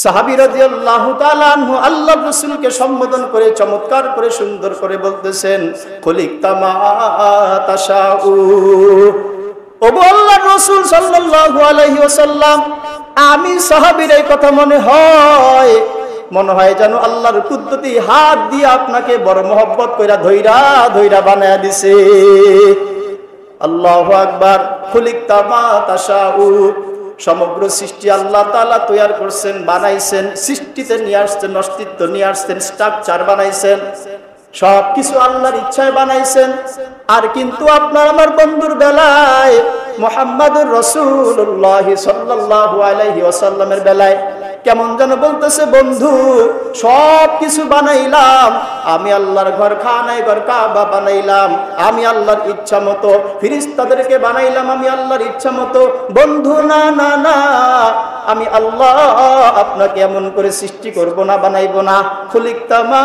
সাহাবী রাদিয়াল্লাহু তাআলা আনহু আল্লাহর রাসূলকে সম্বোধন করে চমৎকার করে সুন্দর করে বলতেছেন, খুলিকতা মা তাশাউ। ও আল্লাহর রাসূল সাল্লাল্লাহু আলাইহি ওয়াসাল্লাম, আমি সাহাবীর এই কথা মনে হয় যেন আল্লাহর কুদরতি হাত দিয়ে আপনাকে বড় মহব্বত কইরা ধইরা ধইরা বানায়া দিছে। আল্লাহু আকবার। খুলিকতা মা তাশাউ, সমগ্র সৃষ্টি আল্লাহ তাআলা তৈরি করছেন, বানাইছেন, সৃষ্টিতে নিয়ে আসছেন, অস্তিত্ব নিয়ে আসছেন, স্ট্রাকচার বানাইছেন, সবকিছু আল্লাহর ইচ্ছায় বানাইছেন। আর কিন্তু আপনার আমার বন্ধুর বেলায় মুহাম্মদুর রাসূলুল্লাহ সাল্লাল্লাহু আলাইহি ওয়াসাল্লামের বেলায় কেমন যেন বলতেছে, বন্ধু সব কিছু বানাইলাম আমি, আল্লাহর ঘর খানায় ঘর কাবা বানাইলাম আমি আল্লাহর ইচ্ছা মতো, ফেরেশতাদেরকে বানাইলাম আমি আল্লাহর ইচ্ছা মতো। বন্ধু না না না, আমি আল্লাহ আপনাকে এমন করে সৃষ্টি করব না, বানাইব না। খুলিকতা মা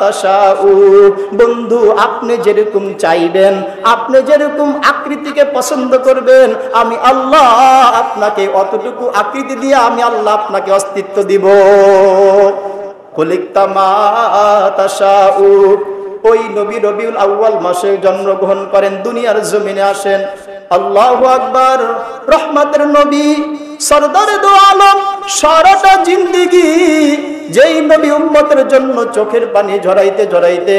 তাশাউ, বন্ধু আপনি যেরকম চাইবেন, আপনি যেরকম আকৃতিকে পছন্দ করবেন, আমি আল্লাহ আপনাকে অতটুকু আকৃতি দিয়ে আমি আল্লাহ আপনাকে অস্তিত্ব দিব। খুলিকতা মা তাশাউ। ওই নবী রবিউল আউয়াল মাসে জন্মগ্রহণ করেন, দুনিয়ার জমিনে আসেন। আল্লাহু আকবার। রহমতের নবী, সরদারে দো আলম, সারাটা জিন্দেগি যেই নবী উম্মতের জন্য চোখের পানি ঝরাইতে ঝরাইতে,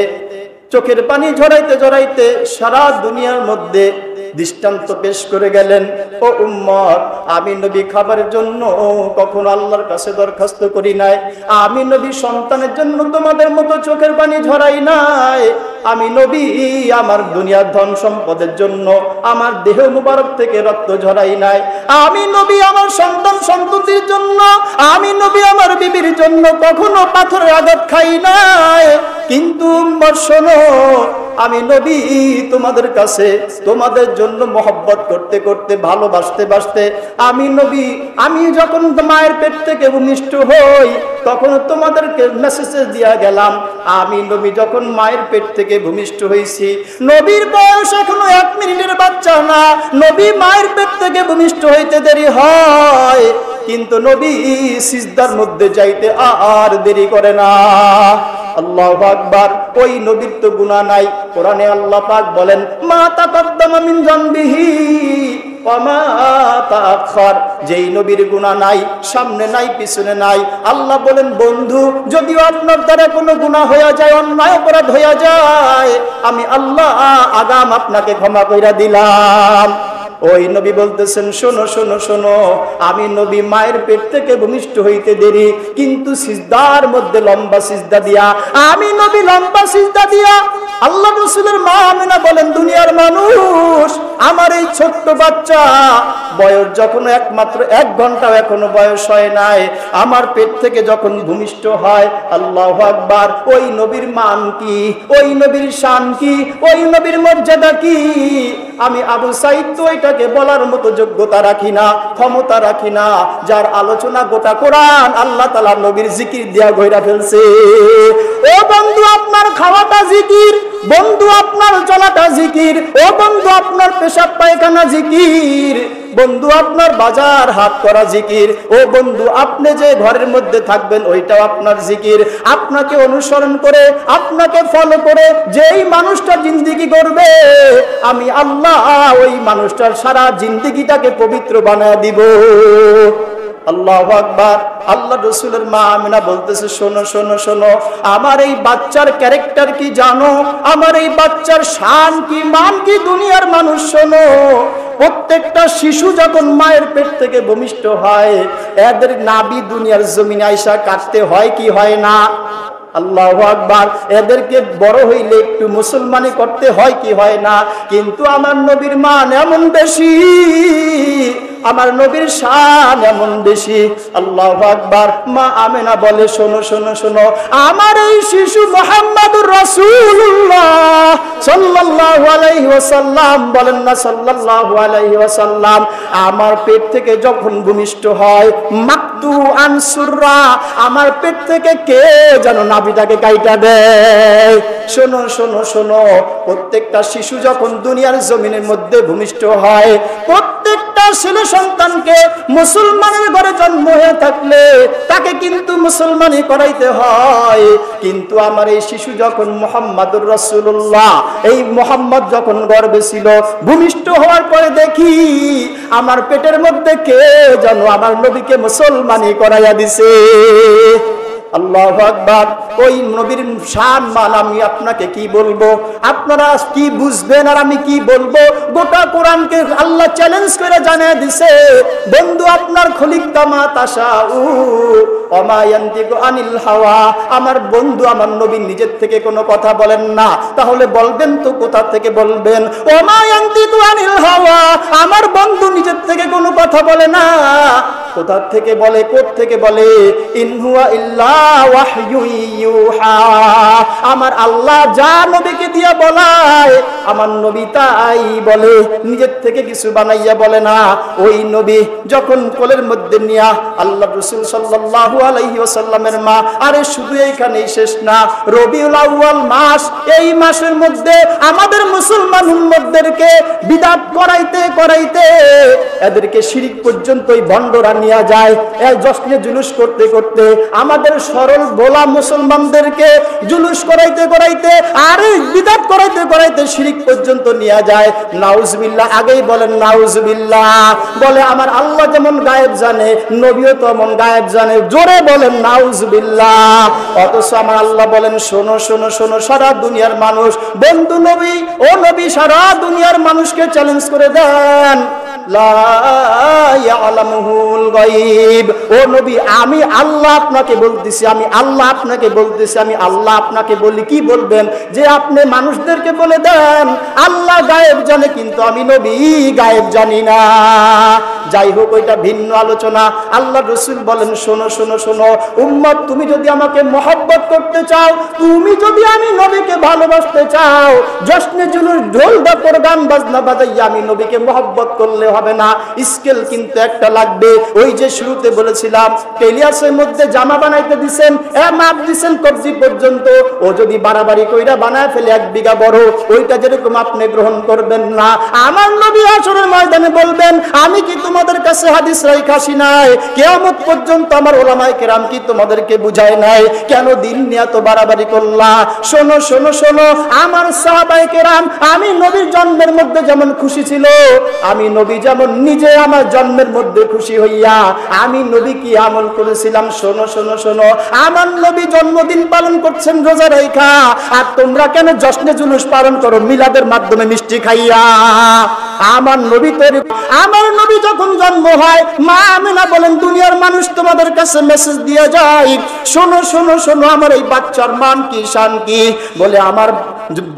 চোখের পানি ঝরাইতে ঝরাইতে সারা দুনিয়ার মধ্যে দৃষ্টান্ত পেশ করে গেলেন, ও উম্মত, আমি নবী খাবারের জন্য কখনো আল্লাহর কাছে দরখাস্ত করি নাই, আমি নবী সন্তানের জন্য তোমাদের মতো চোখের পানি ঝরাই নাই, আমি নবী আমার দুনিয়ার ধন সম্পদের জন্য আমার দেহ মুবারক থেকে রক্ত ঝরাই নাই, আমি নবী আমার সন্তান সন্ততির জন্য, আমি নবী আমার বিবির জন্য কখনো পাথরের আঘাত খাই নাই। কিন্তু উম্মত শোনো, আমি নবী তোমাদের কাছে তোমাদের জন্য মহব্বত করতে করতে, ভালোবাসতে বাসতে, আমি নবী আমি যখন মায়ের পেট থেকে ভূমিষ্ঠ হই তখন তোমাদেরকে মেসেজ দিয়া গেলাম, আমি নবী যখন মায়ের পেট থেকে ভূমিষ্ঠ হয়েছি, নবীর বয়স এখনো 1 মিনিটের বাচ্চা না, নবী মায়ের পেট থেকে ভূমিষ্ঠ হইতে দেরি হয়, কিন্তু নবী সিজদার মধ্যে যাইতে আর দেরি করে না। আল্লাহু আকবার। ওই নবীর তো গুনাহ নাই। কোরআনে আল্লাহ পাক বলেন, মা তাকাদ্দামা মিন যামবিহি ওয়া মা তাআখার, যেই নবীর গুনাহ নাই, সামনে নাই পিছনে নাই। আল্লাহ বলেন, বন্ধু যদিও আপনার দ্বারা কোনো গুনাহ হয়ে যায়, অন্যায় অপরাধ হয়ে যায়, আমি আল্লাহ আগাম আপনাকে ক্ষমা কইরা দিলাম। ওই নবী বলতেছেন, শোনো শোনো শোনো, আমি নবী মায়ের পেট থেকে ভূমিষ্ঠ হইতে দেরি, কিন্তু সিজদার মধ্যে লম্বা সিজদা দিয়া, আমি নবী লম্বা সিজদা দিয়া, আল্লাহ রাসূলের মা আমিনা বলেন, দুনিয়ার মানুষ, আমার এই ছোট্ট বাচ্চা বয়স যখন একমাত্র 1 ঘন্টাও এখনো বয়স হয় নাই, আমার পেট থেকে যখন ভূমিষ্ঠ হয়, আল্লাহু আকবার, ওই নবীর মান কি, ওই নবীর শান কি, ওই নবীর মর্যাদা কি, আমি আবু সাঈদ তো এটাকে বলার মতো যোগ্যতা রাখি না, ক্ষমতা রাখি না, যার আলোচনা গোটা কোরআন আল্লাহ তাআলা নবীর জিকির দিয়া গইরা ফেলছে। ও বন্ধু, আপনার খাওয়াটা জিকির, বন্ধু আপনার চলাটা জিকির, ও বন্ধু আপনার পেশাব পায়খানা জিকির, বন্ধু আপনার বাজার হাট করা জিকির, ও বন্ধু আপনি যে ঘরের মধ্যে থাকবেন ওইটাও আপনার জিকির। আপনাকে অনুসরণ করে, আপনাকে ফলো করে যেই মানুষটা জিন্দেগি করবে, আমি আল্লাহ ওই মানুষটার সারা জিন্দেগিটাকে পবিত্র বানায় দিব। আল্লাহু আকবার। আল্লাহ রাসূলের মা আমিনা বলতেছে, শোনো শোনো শোনো, আমার এই বাচ্চার ক্যারেক্টার কি জানো, আমার এই বাচ্চার শান কি, মান কি, দুনিয়ার মানুষ শোনো, প্রত্যেকটা শিশু যখন মায়ের পেট থেকে ভূমিষ্ঠ হয়, এদের নাভি দুনিয়ার জমিনে আইসা কাটতে হয় কি হয় না? আল্লাহু আকবার। এদেরকে বড় হইলে একটু মুসলমানি করতে হয় কি হয় না? কিন্তু আমার নবীর মান এমন বেশি, আমার নবীর শান এমন বেশি। আল্লাহু আকবার। মা আমিনা বলে, শোনো শোনো শোনো, আমার এই শিশু মুহাম্মদুর রাসূলুল্লাহ সাল্লাল্লাহু আলাইহি ওয়াসাল্লাম, বলেন না সাল্লাল্লাহু আলাইহি ওয়াসাল্লাম, আমার পেট থেকে যখন ভূমিষ্ঠ হয়, মাকতু আনসুররা, আমার পেট থেকে কে যেন নাভিটাকে কাইটা দেয়। শোনো শোনো শোনো, প্রত্যেকটা শিশু যখন দুনিয়ার জমিনের মধ্যে ভূমিষ্ঠ হয়, প্রত্যেকটা ছেলে সন্তানকে মুসলমানের ঘরে জন্ম হয়ে থাকলে তাকে কিন্তু মুসলমানই করাইতে হয়। কিন্তু আমার এই শিশু যখন মুহাম্মাদুর রাসূলুল্লাহ, এই মুহাম্মদ যখন গর্ভে ছিল, ভূমিষ্ঠ হওয়ার পরে দেখি আমার পেটের মধ্যে কে যেন আমার নবীকে মুসলমানই করাইয়া দিছে। আল্লাহু আকবার। ওই নবীর শান মান আমি আপনাকে কি বলবো, আপনারা কি বুঝবেন আর আমি কি বলবো। গোটা কোরআনকে আল্লাহ চ্যালেঞ্জ করে জানিয়ে দিছে, বন্ধু আপনার খলিকা মা তাশাউ ওমা ইয়ানতিকু আনিল হাওয়া। আমার বন্ধু আমার নবী নিজের থেকে কোনো কথা বলেন না, তাহলে বলবেন তো কোথা থেকে বলবেন? ওমা ইয়ানতিকু আনিল হাওয়া, আমার বন্ধু নিজের থেকে কোনো কথা বলে না, কোথা থেকে বলে? কোথা থেকে বলে? ইন হুয়া ইল্লা ওয়াহয়ু ইউহা। আমার আল্লাহ যা নবীকে দিয়া বলায় আমার নবী তাই বলে, নিজের থেকে কিছু বানাইয়া বলে না। ওই নবী যখন কোলের মধ্যে নিয়া আল্লাহ রাসূল সাল্লাল্লাহু আলাইহি ওয়াসাল্লামের মা, আরে শুধু এইখানেই শেষ না, রবিউল আউয়াল মাস, এই মাসের মধ্যে আমাদের মুসলমান উম্মতদেরকে বিদআত করাইতে করাইতে এদেরকে শিরক পর্যন্তই ভণ্ডরা নিয়ে যায়। এই জশ্নে জুলুস করতে করতে আমাদের সরল ভোলা মুসলমানদেরকে জুলুস করাইতে করাইতে আরে বিদআত করাইতে করাইতে শিরক পর্যন্ত নিয়ে যায়। নাউজুবিল্লাহ। আগেই বলেন নাউজুবিল্লাহ। বলে আমার আল্লাহ যেমন গায়েব জানে, নবীও তেমন গায়েব জানে। জোরে বলেন নাউজুবিল্লাহ। অথচ আমার আল্লাহ বলেন শোনো শোনো শোনো, সারা দুনিয়ার মানুষ, বন্ধু নবী ও নবী সারা দুনিয়ার মানুষকে চ্যালেঞ্জ করে দেন, লা ইয়ালামুল গায়ব। ও নবী আমি আল্লাহ আপনাকে বলতেছি, আমি আল্লাহ আপনাকে বলতেছি, আমি আল্লাহ আপনাকে বলি। কি বলবেন? যে আপনি মানুষদেরকে বলে দেন আল্লাহ গায়েব জানে, কিন্তু আমি নবী গায়েব জানি না। যাই হোক, ওইটা ভিন্ন আলোচনা। আল্লাহ রাসূল বলেন শোনো শোনো শোনো উম্মত, তুমি যদি আমাকে মহব্বত করতে চাও, তুমি যদি আমি নবীকে ভালোবাসতে চাও, জশ্নে জুলুস ঢোল ডাকর গান বাজনা বাজাইয়া আমি নবীকে মহব্বত করলে হবে না, স্কেল কিন্তু একটা লাগবে। ওই যে শুরুতে বলেছিলাম টেলিয়াসের মধ্যে জামা বানাইতে দিবেন, মাপ দিবেন কবজি পর্যন্ত। ও যদি বাড়াবাড়ি কইরা বানায় ফেলে 1 বিঘা বড়, ওইটা যেরকম আপনি গ্রহণ করবেন না। আমার নবী হাশরের ময়দানে বলবেন আমি কি তোমাদের কাছে হাদিস রাইখাসি নাই? কিয়ামত পর্যন্ত আমার উলামায়ে কেরাম কি তোমাদেরকে বুঝায় নাই? কেন দিন নিয়ে এত বাড়াবাড়ি করলা? শোনো শোনো শোনো আমার সাহাবায়ে কেরাম, আমি নবীর জন্মের মধ্যে যেমন খুশি ছিল, আমি নবী যেমন নিজে আমার জন্মের মধ্যে খুশি হইয়া আমি নবী কি আমল করেছিলাম। শোনো শোনো শোনো, আমার নবী জন্মদিন পালন করছেন রোজা রাইখা, আর তোমরা কেন জশ্নে জুলুস পালন করো মিলাদের মাধ্যমে মিষ্টি খাইয়া? আমার নবী তো, আমার নবী যখন জন্ম হয় মা আমেনা বলেন দুনিয়ার মানুষ তোমাদের কাছে মেসেজ দিয়ে যায়, শোনো শোনো শোনো আমার এই বাচ্চার মান কি শান কি। বলে আমার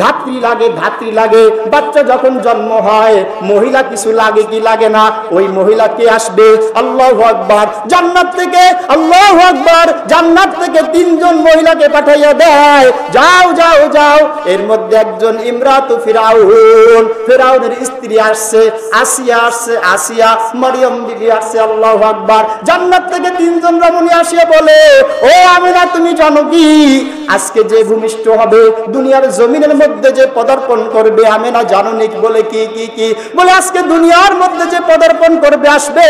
ধাত্রী লাগে, ধাত্রী লাগে। বাচ্চা যখন জন্ম হয় মহিলা কিছু লাগে কি লাগে না? ওই মহিলা কে আসবে? আল্লাহু আকবার। জান্নাত থেকে, আল্লাহু আকবার, জান্নাত থেকে 3 জন মহিলাকে পাঠাইয়া দেয়, যাও যাও যাও। এর মধ্যে একজন ইমরাতু ফিরাউন, ফিরাউনের স্ত্রী আসছে, আসিয়া আসছে, আসিয়া মরিয়ম বিবি আসছে। আল্লাহু আকবার। জান্নাত থেকে 3 জন রমণী আসিয়া বলে ও আমিনা তুমি জানো কি আজকে যে ভূমিষ্ঠ হবে, দুনিয়ার জমিনের মধ্যে যে পদার্পণ করবে, আমিনা জানো নাকি? বলে কি কি কি? বলে আজকে দুনিয়ার মধ্যে যে পদার্পণ করবে আসবে,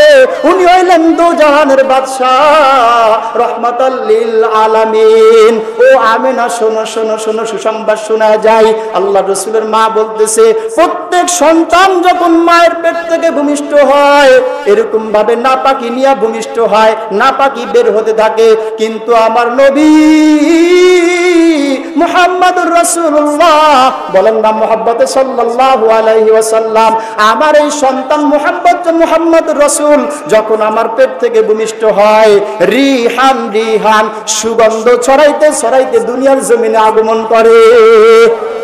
উনি হইলেন দু জাহানের বাদশাহ রহমাতাল লিল আলামিন। ও আমিনা শোনো শোনো শোনো, সুসংবাদ শোনা যায়। আল্লাহ রাসূলের মা বলতেছে প্রত্যেক সন্তান যখন মায়ের পেট থেকে ভূমিষ্ঠ হয় এরকম ভাবে নাপাকি নিয়ে ভূমিষ্ঠ হয়, নাপাকি বের হতে থাকে। কিন্তু আমার নবী মুহাম্মাদুর রাসূলুল্লাহ, বলেন না মুহাব্বতে সাল্লাল্লাহু আলাইহি ওয়াসাল্লাম, আমার এই সন্তান মুহাম্মাদুর রাসূল যখন আমার পেট থেকে ভূমিষ্ঠ হয়, রিহান রিহান সুগন্ধ ছড়াইতে ছড়াইতে দুনিয়ার জমিনে আগমন করে।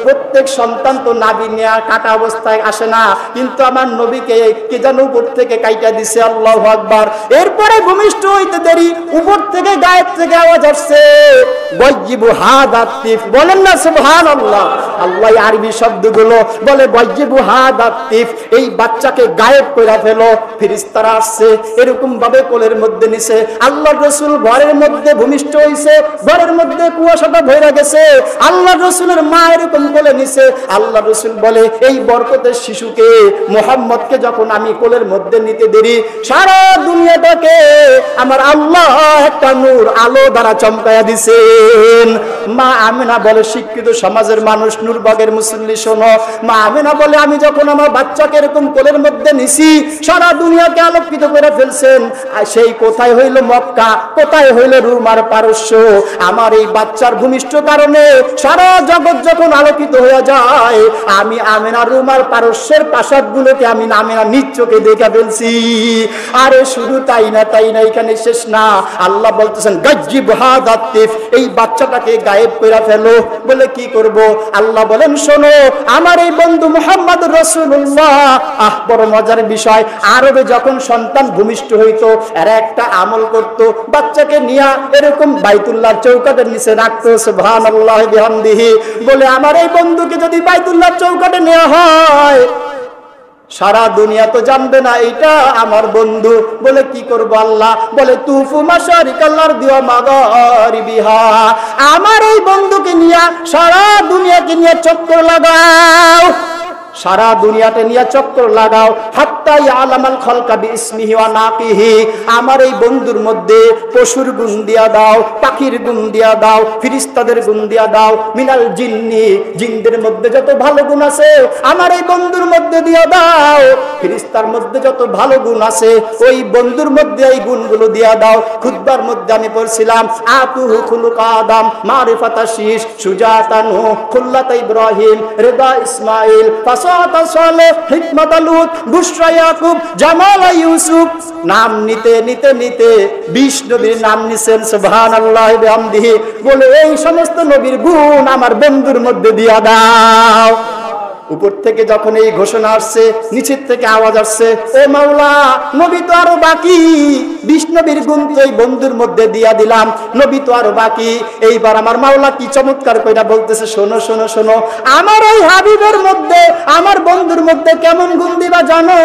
প্রত্যেক সন্তান তো নাভি নিয়ে কাটা অবস্থায় আসে না, কিন্তু আমার নবীকে কে যেন উপর থেকে কাইটা দিছে। আল্লাহু আকবার। এরপরে ভূমিষ্ঠ হইতে দেরি, উপর থেকে গায়েব থেকে আওয়াজ আসছে গয়িবু হাদাতিফ, বলেন না সুবহানাল্লাহ। আল্লাহ আরবি শব্দগুলো বলে ওয়াজিবু হাদাতিফ, এই বাচ্চাকে গায়েব করে ফেলো। ফেরেশতারা আসছে এরকম ভাবে কোলের মধ্যে নিছে। আল্লাহর রাসূল ঘরের মধ্যে ভূমিষ্ঠ হইছে, ঘরের মধ্যে কুয়াশাটা ভরে গেছে, আল্লাহর রাসূলের মা এরকম কোলে নিছে। আল্লাহর রাসূল বলে এই বরকতের শিশুকে মুহাম্মদকে যখন আমি কোলের মধ্যে নিতে দেরি, সারা দুনিয়াটাকে আমার আল্লাহ একটা নূর আলো দ্বারা চমকায়া দিছেন। মা আমিনা বলে, শিক্ষিত সমাজের মানুষ, নূরবাগের মুসল্লি শোনো, মা আমিনা বলে আমি যখন আমার বাচ্চাকে এরকম কোলের মধ্যে নিছি, সারা দুনিয়াকে আলোকিত করে ফেলছেন। আর সেই কোথায় হইল মক্কা, কোথায় হইল রোম আর পারস্য। আমার এই বাচ্চার ভূমিষ্ঠ কারণে সারা জগৎ যখন আলোকিত হয়ে যায়, আমি আমিনা রোম আর পারস্যের প্রাসাদগুলোকে আমি আমিনা নিজ চোখে দেখে ফেলছি। আরে শুধু তাই না, তাই না, এখানে শেষ না। আল্লাহ বলতেছেন গাজ্জিব হাদাতিফ, এই বাচ্চাটাকে গায়েব করে ফেলো। বলে কি করব? আল্লাহ বলেন শোনো, আমার এই বন্ধু মুহাম্মদ রাসূলুল্লাহ, বড় মজার বিষয়, আরবে যখন সন্তান ভূমিষ্ঠ হইতো এরা একটা আমল করত, বাচ্চাকে নিয়ে এরকম বাইতুল্লাহর চৌকাঠের নিচে রাখতো। সুবহানাল্লাহি বিহামদিহি। বলে আমার এই বন্ধুকে যদি বাইতুল্লাহর চৌকাঠে নেওয়া হয়, সারা দুনিয়া তো জানবে না এটা আমার বন্ধু। বলে কি করবো? আল্লাহ বলে তুফু মাশারিকাল্লার দিওয়া মাগারিবিহা, আমার এই বন্ধুকে নিয়ে সারা দুনিয়াকে নিয়ে চক্কর লাগাও, সারা দুনিয়াতে নিয়ে চক্কর লাগাও। হাত্তা ইয়ালামাল খালকা বিইসমিহি ওয়া নাকিহি, আমার এই বন্ধুর মধ্যে পশুর গুণ দিয়া দাও, পাখির গুণ দিয়া দাও, ফেরেশতাদের গুণ দিয়া দাও, মিনাল জিন্নি, জিনদের মধ্যে যত ভালো গুণ আছে আমার এই বন্ধুর মধ্যে দিয়া দাও, ফেরেশতার মধ্যে যত ভালো গুণ আছে ওই বন্ধুর মধ্যে এই গুণগুলো দিয়া দাও। খুতবার মধ্যে আমি পড়ছিলাম আতুহু খুলুক আদম, মারিফাতা শীশ, সুজাতানু, খুল্লাতা ইব্রাহিম, রিদা ইসমাইল, হিকমত লুত, বুশরা ইয়াকুব, জামাল ইউসুফ। নাম নিতে নিতে নিতে 20 নবীর নাম নিছেন। সুবহানাল্লাহি বিহামদিহি। বলে এই সমস্ত নবীর গুণ আমার বন্ধুর মধ্যে দিয়া দাও। উপর থেকে যখন এই ঘোষণা আসছে, নিচের থেকে আওয়াজ আসছে, ও মাওলা, নবী তো আরো বাকি, 20 নবীর গুণ তো এই বন্ধুর মধ্যে দিয়া দিলাম, নবী তো আরো বাকি। এইবার আমার মাওলা কি চমৎকার কইরা বলতেছে, শোনো শোনো শোনো, আমার ওই হাবিবের মধ্যে, আমার বন্ধুর মধ্যে কেমন গুণ দিবা জানো?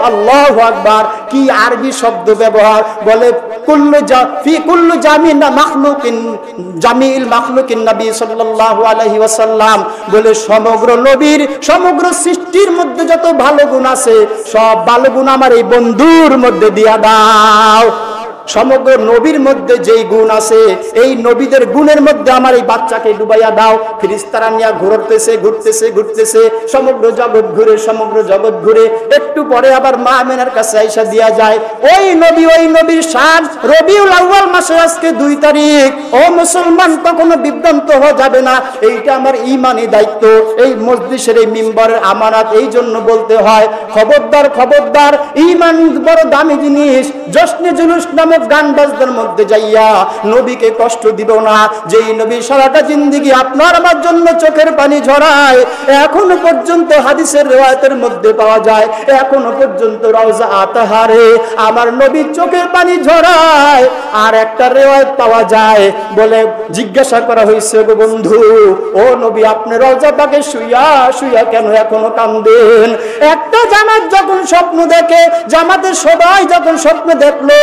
আল্লাহু আকবার। কি আরবি শব্দ ব্যবহার! বলে কুল্লু জামিন মাখলুকিন, জামিল মাখলুকিন নবী সাল্লাল্লাহু আলাইহি ওয়াসাল্লাম। বলে সমগ্র নবীর, সমগ্র সৃষ্টির মধ্যে যত ভালো গুণ আছে সব ভালো গুণ আমার এই বন্ধুর মধ্যে দিয়া দাও। সমগ্র নবীর মধ্যে যেই গুণ আছে এই নবীদের গুণের মধ্যে আমার এই বাচ্চাকে ডুবাইয়া দাও। ফেরেশতারা নিয়ে ঘুরতেছে ঘুরতেছে ঘুরতেছে, সমগ্র জগৎ ঘুরে, সমগ্র জগৎ ঘুরে, একটু পরে আবার মা আমিনার কাছে আইসা দিয়া যায়। ওই নবীর শান রবিউল আউয়াল মাসে আজকে 2 তারিখ। ও মুসলমান, কখনো বিভ্রান্ত হওয়া যাবে না, এইটা আমার ঈমানি দায়িত্ব, এই মজলিসের এই মিম্বরের আমানত। এই জন্য বলতে হয় খবরদার খবরদার, ঈমান বড় দামি জিনিস। জশ্নে জুলুস নামক গান বাজনার মধ্যে যাইয়া নবীকে কষ্ট দিব না। যেই নবী সারাটা জিন্দেগি আপনার আমার জন্য চোখের পানি ঝরায়, এখনো পর্যন্ত হাদিসের রিওয়ায়াতের মধ্যে পাওয়া যায়, এখনো পর্যন্ত রওজা আতাহারে আমার নবী চোখের পানি ঝরায়। আর একটা রিওয়ায়াত পাওয়া যায়, বলে জিজ্ঞাসা করা হয়েছে, গো বন্ধু, ও নবী, আপনি রওজা পাকে শুইয়া শুইয়া কেন এখনো কান্দেন? একটা জামাত যখন স্বপ্ন দেখে, জামাতের সবাই যখন স্বপ্ন দেখলো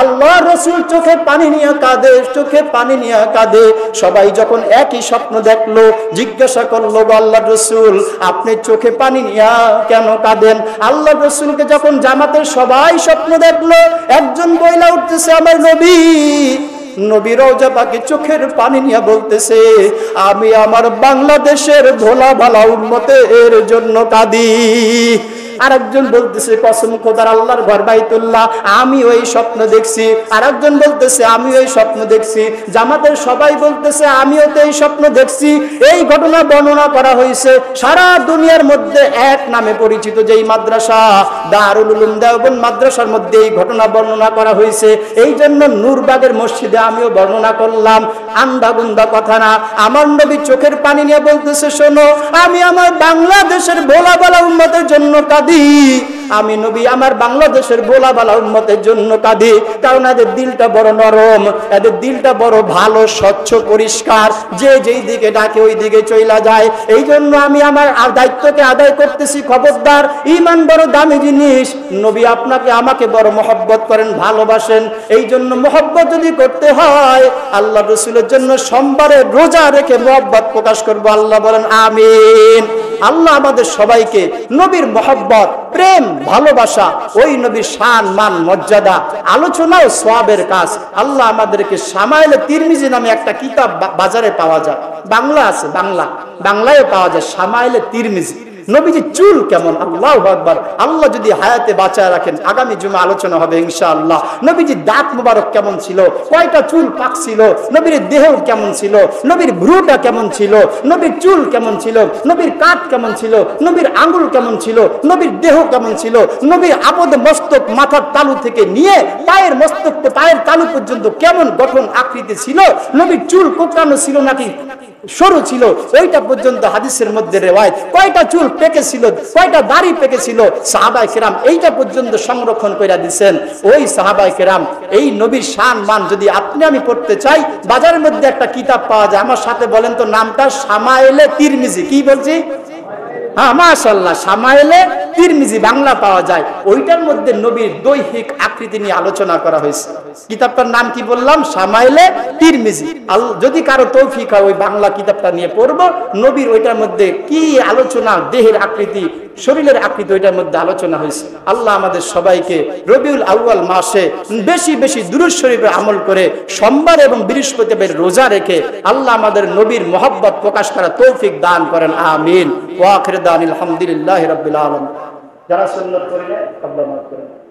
আল্লাহ রাসূল চোখে পানি নিয়ে কাঁদে, চোখে পানি নিয়ে কাঁদে, সবাই যখন একই স্বপ্ন দেখলো, জিজ্ঞাসা করলো, আল্লাহ রাসূল, আপনি চোখে পানি নিয়ে কেন কাঁদেন? আল্লাহ রাসূলকে যখন জামাতের সবাই স্বপ্ন দেখলো, একজন বইলা উঠতেছে, আমার নবী, নবী রওজা পাকে চোখের পানি নিয়ে বলতেছে, আমি আমার বাংলাদেশের ভোলা ভালা উম্মতের জন্য কাঁদি। আরেকজন বলতেছে, কসম খোদার আল্লাহর ঘর বাইতুল্লাহ, আমি ওই স্বপ্ন দেখছি। আরেকজন বলতেছে, আমি ওই স্বপ্ন দেখছি। জামাতের সবাই বলতেছে, আমিও তো এই স্বপ্ন দেখছি। এই ঘটনা বর্ণনা করা হয়েছে সারা দুনিয়ার মধ্যে এক নামে পরিচিত যেই মাদ্রাসা দারুল উলুম দেওবন্দ মাদ্রাসার মধ্যে এই ঘটনা বর্ণনা করা হয়েছে। এই জন্য নূরবাগের মসজিদে আমিও বর্ণনা করলাম, আন্দা গুন্দা কথা না। আমার নবী চোখের পানি নিয়ে বলতেছে, শোনো, আমি আমার বাংলাদেশের ভোলা ভালা উম্মতের জন্য কাঁদি। আমি নবী আমার বাংলাদেশের বোলাবালা উম্মতের জন্য কাঁদি, কারণ এদের দিলটা বড় নরম, এদের দিলটা বড় ভালো, স্বচ্ছ, পরিষ্কার, যে যেই দিকে ডাকে ওই দিকে চইলা যায়। এই জন্য আমি আমার দায়িত্বকে আদায় করতেছি। খবরদার, ঈমান বড় দামি জিনিস। নবী আপনাকে আমাকে বড় মহব্বত করেন, ভালোবাসেন। এই জন্য মহব্বত যদি করতে হয়, আল্লাহ রাসূলের জন্য সোমবারে রোজা রেখে মহব্বত প্রকাশ করব। আল্লাহ বলেন আমিন। আল্লাহ আমাদের সবাইকে নবীর মহব্বত, প্রেম, ভালোবাসা, ওই নবীর শান, মান, মর্যাদা, আলোচনা ও সওয়াবের কাজ আল্লাহ আমাদেরকে। শামাইলে তিরমিজি নামে একটা কিতাব বাজারে পাওয়া যায়, বাংলা আছে, বাংলায় পাওয়া যায়, শামাইলে তিরমিজি। নবীজির চুল কেমন, আল্লাহু আকবার। আল্লাহ যদি হায়াতে বাঁচায় রাখেন, আগামী জুমা আলোচনা হবে ইনশাআল্লাহ। নবীজির দাঁত মোবারক কেমন ছিল, কয়টা চুল পাকছিল, নবীর দেহ কেমন ছিল, নবীর ভ্রুটা কেমন ছিল, নবীর চুল কেমন ছিল, নবীর কাঠ কেমন ছিল, নবীর আঙ্গুল কেমন ছিল, নবীর দেহ কেমন ছিল, নবীর আবদ মস্তক মাথার তালু থেকে নিয়ে পায়ের মস্তক, পায়ের তালু পর্যন্ত কেমন গঠন আকৃতি ছিল, নবীর চুল কোঁকড়ানো ছিল নাকি সরু ছিল, ওইটা পর্যন্ত হাদিসের মধ্যে রিওয়ায়াত। কয়টা চুল পেকেছিল, কয়টা দাড়ি পেকেছিল, সাহাবায়ে কেরাম এইটা পর্যন্ত সংরক্ষণ করে দিয়েছেন। ওই সাহাবায়ে কেরাম, এই নবীর শান মান যদি আপনি আমি পড়তে চাই, বাজারের মধ্যে একটা কিতাব পাওয়া যায়। আমার সাথে বলেন তো নামটা, শামাইলে তিরমিজি। কি বলছি? হ্যাঁ, মাশাআল্লাহ, শামাইলে তিরমিজি বাংলা পাওয়া যায়। ওইটার মধ্যে নবীর দৈহিক আকৃতি নিয়ে আলোচনা করা হয়েছে। কিতাবটার নাম কি বললাম? শামাইলে তিরমিজি। যদি কারো তৌফিক হয় ওই বাংলা কিতাবটা নিয়ে পড়বো। নবীর ওইটার মধ্যে কি আলোচনা, দেহের আকৃতি, শরীরের আকৃতি, ওইটার মধ্যে আলোচনা হয়েছে। আল্লাহ আমাদের সবাইকে রবিউল আউয়াল মাসে বেশি বেশি দুরূদ শরীফে আমল করে সোমবার এবং বৃহস্পতিবার রোজা রেখে আল্লাহ আমাদের নবীর মহব্বত প্রকাশ করা তৌফিক দান করেন, আমিন। ওয়া আখিরু দাওয়ানা আলহামদুলিল্লাহি রাব্বিল আলামিন। যারা সুন্নাত করেন আল্লাহ মাফ করেন।